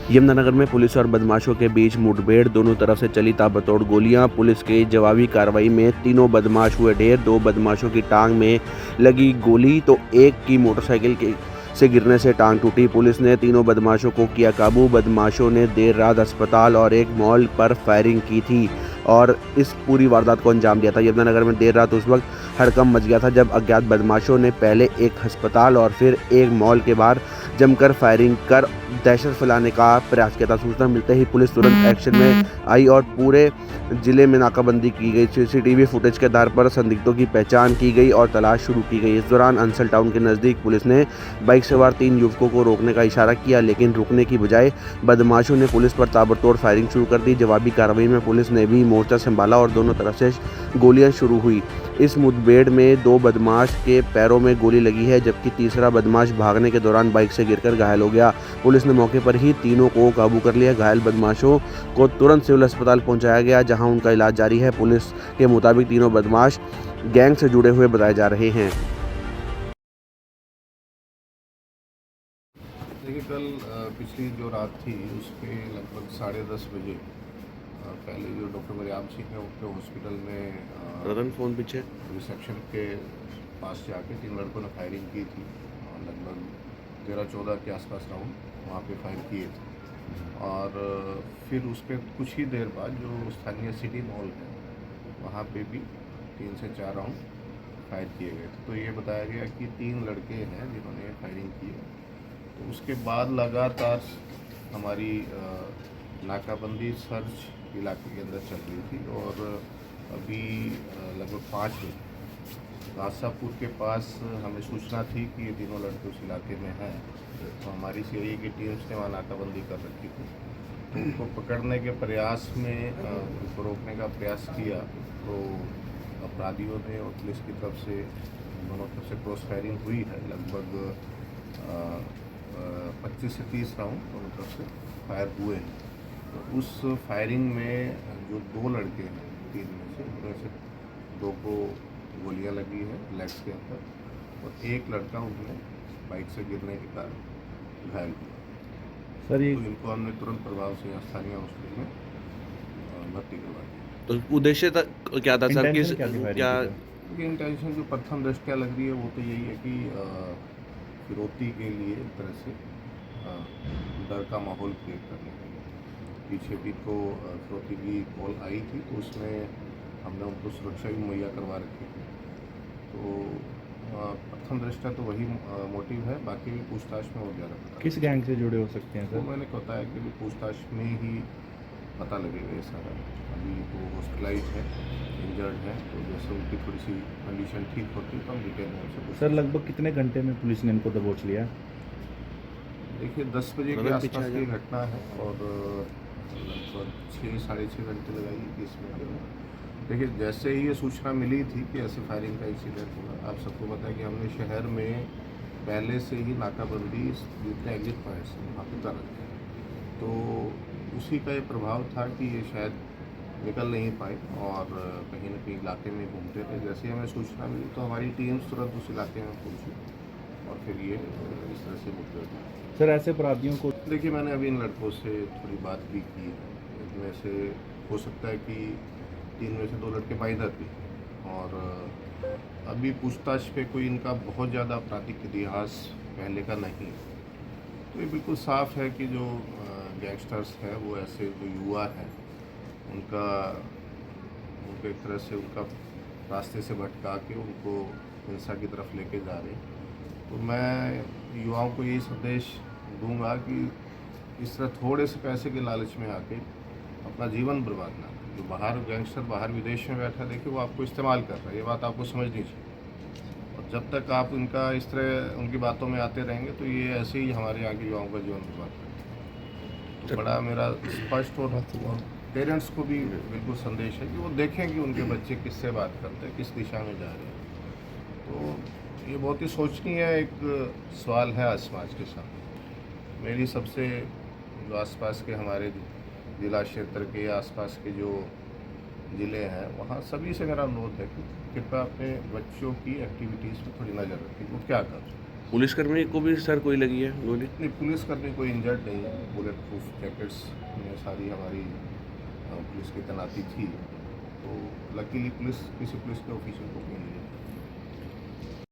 यमुनानगर में पुलिस और बदमाशों के बीच मुठभेड़, दोनों तरफ से चली ताबड़तोड़ गोलियां। पुलिस की जवाबी कार्रवाई में तीनों बदमाश हुए ढेर। दो बदमाशों की टांग में लगी गोली तो एक की मोटरसाइकिल से गिरने से टांग टूटी। पुलिस ने तीनों बदमाशों को किया काबू। बदमाशों ने देर रात अस्पताल और एक मॉल पर फायरिंग की थी और इस पूरी वारदात को अंजाम दिया था। यमुनानगर में देर रात उस वक्त हड़कंप मच गया था जब अज्ञात बदमाशों ने पहले एक अस्पताल और फिर एक मॉल के बाहर जमकर फायरिंग कर दहशत फैलाने का प्रयास किया था। सूचना मिलते ही पुलिस तुरंत एक्शन में आई और पूरे जिले में नाकाबंदी की गई। सीसीटीवी फुटेज के आधार पर संदिग्धों की पहचान की गई और तलाश शुरू की गई। इस दौरान अंसल टाउन के नज़दीक पुलिस ने बाइक सवार 3 युवकों को रोकने का इशारा किया, लेकिन रुकने की बजाय बदमाशों ने पुलिस पर ताबड़तोड़ फायरिंग शुरू कर दी। जवाबी कार्रवाई में पुलिस ने भी मोर्चा संभाला और दोनों तरफ से गोलियां शुरू हुई। इस मुठभेड़ में 2 बदमाश के पैरों में गोली लगी है, जबकि तीसरा बदमाश भागने के दौरान बाइक से गिरकर घायल हो गया। पुलिस ने मौके पर ही तीनों को काबू कर लिया। घायल बदमाशों को तुरंत सिविल अस्पताल पहुंचाया गया, जहां उनका इलाज जारी है। पुलिस के मुताबिक तीनों बदमाश गैंग से जुड़े हुए बताए जा रहे हैं। देखिए, कल पिछली जो रात थी उसके लगभग 10:30 बजे पहले जो डॉक्टर मरियाम सिंह है उनके हॉस्पिटल में रतन फोन पीछे रिसेप्शन के पास जाके 3 लड़कों ने फायरिंग की थी और लगभग 13-14 के आसपास राउंड वहाँ पे फायर किए थे। और फिर उसके कुछ ही देर बाद जो स्थानीय सिटी मॉल है वहाँ पे भी 3 से 4 राउंड फायर किए गए थे। तो ये बताया गया कि 3 लड़के हैं जिन्होंने फायरिंग की है। तो उसके बाद लगातार हमारी नाकाबंदी सर्च इलाके के अंदर चल रही थी और अभी लगभग 5 बजे रासापुर के पास हमें सूचना थी कि ये तीनों लड़के उस इलाके में हैं। तो हमारी सीआईए की टीम्स ने वहाँ नाकाबंदी कर रखी थी। तो उनको पकड़ने के प्रयास में उनको रोकने का प्रयास किया तो अपराधियों ने और पुलिस की तरफ से दोनों तरफ से क्रॉस फायरिंग हुई है। लगभग 25 से 30 राउंड दोनों तरफ से फायर हुए हैं। तो उस फायरिंग में जो 2 लड़के हैं 3 में से उनमें से 2 को गोलियां लगी है लेग्स के अंदर और एक लड़का उनमें बाइक से गिरने के कारण घायल हुआ। सर ये तो इनको हमने तुरंत प्रभाव से स्थानीय हॉस्पिटल में भर्ती करवा दिया। तो उद्देश्य क्या था सर? इंटेंशन क्या थी फायरिंग क्या की, सर? क्योंकि इंटेंशन जो प्रथम दृष्टया लग रही है वो तो यही है कि फिरौती के लिए एक तरह से डर का माहौल क्रिएट करने के लिए। पीछे भी को फिरौती की कॉल आई थी तो उसमें हमने उनको सुरक्षा भी मुहैया करवा रखी थी। तो प्रथम दृष्टया तो वही मोटिव है, बाकी भी पूछताछ में और ज़्यादा पता किस गैंग से जुड़े हो सकते हैं तो सर? मैंने बताया कि पूछताछ में ही पता लगेगा ये सारा। अभी वो हॉस्पिटलाइज है, इंजर्ड है, तो जैसे उनकी थोड़ी सी कंडीशन ठीक होती है तो हम डिटेल में उनसे पूछेंगे। सर लगभग कितने घंटे में पुलिस ने इनको दबोच लिया? देखिए 10 बजे के रतन पीछे आसपास आ की जाओ। घटना है और लगभग 6-6.5 घंटे लगाइए इसमें। देखिए, जैसे ही ये सूचना मिली थी कि ऐसे फायरिंग का इंसिडेंट हुआ, आप सबको पता है कि हमने शहर में पहले से ही नाकाबंदी जितने एग्जिट पॉइंट्स हैं वहाँ पर कर रखे हैं। तो उसी का ये प्रभाव था कि ये शायद निकल नहीं पाए और कहीं ना कहीं इलाके में घूमते थे। जैसे ही हमें सूचना मिली तो हमारी टीम्स तुरंत उस इलाके में पहुँची और फिर ये इस तरह से मुद्दे हुए। सर ऐसे अपराधियों को देखिए, मैंने अभी इन लड़कों से थोड़ी बात भी की है। इनमें से हो सकता है कि 3 में से 2 लड़के बाइदर भी हैं और अभी पूछताछ पे कोई इनका बहुत ज़्यादा आपराधिक इतिहास पहले का नहीं है। तो ये बिल्कुल साफ है कि जो गैंगस्टर्स हैं वो ऐसे जो युवा हैं उनको एक तरह से उनका रास्ते से भटका के उनको हिंसा की तरफ लेके जा रहे हैं। तो मैं युवाओं को यही संदेश दूंगा कि इस तरह थोड़े से पैसे के लालच में आके अपना जीवन बर्बाद ना करें। जो बाहर गैंगस्टर बाहर विदेश में बैठा देखिए वो आपको इस्तेमाल कर रहा है, ये बात आपको समझनी चाहिए। और जब तक आप उनका इस तरह उनकी बातों में आते रहेंगे तो ये ऐसे ही हमारे यहाँ के युवाओं का जीवन बर्बाद करेंगे। तो बड़ा मेरा स्पष्ट और पेरेंट्स को भी बिल्कुल संदेश है कि वो देखें कि उनके बच्चे किससे बात करते हैं, किस दिशा में जा रहे हैं। तो ये बहुत ही सोचनीय एक सवाल है आज समाज के सामने। मेरी सबसे जो आसपास के हमारे जिला क्षेत्र के आसपास के जो ज़िले हैं वहाँ सभी से मेरा अनुरोध है कि कृपया अपने बच्चों की एक्टिविटीज़ पर थोड़ी नज़र रखें, वो क्या कर रहे हैं। पुलिसकर्मी को भी सर कोई लगी है गोली? नहीं, पुलिसकर्मी कोई इंजर्ड नहीं है। बुलेट प्रूफ जैकेट्स में सारी हमारी पुलिस की तैनाती थी, तो लकीली किसी पुलिस के ऑफिसर को कोई नहीं है।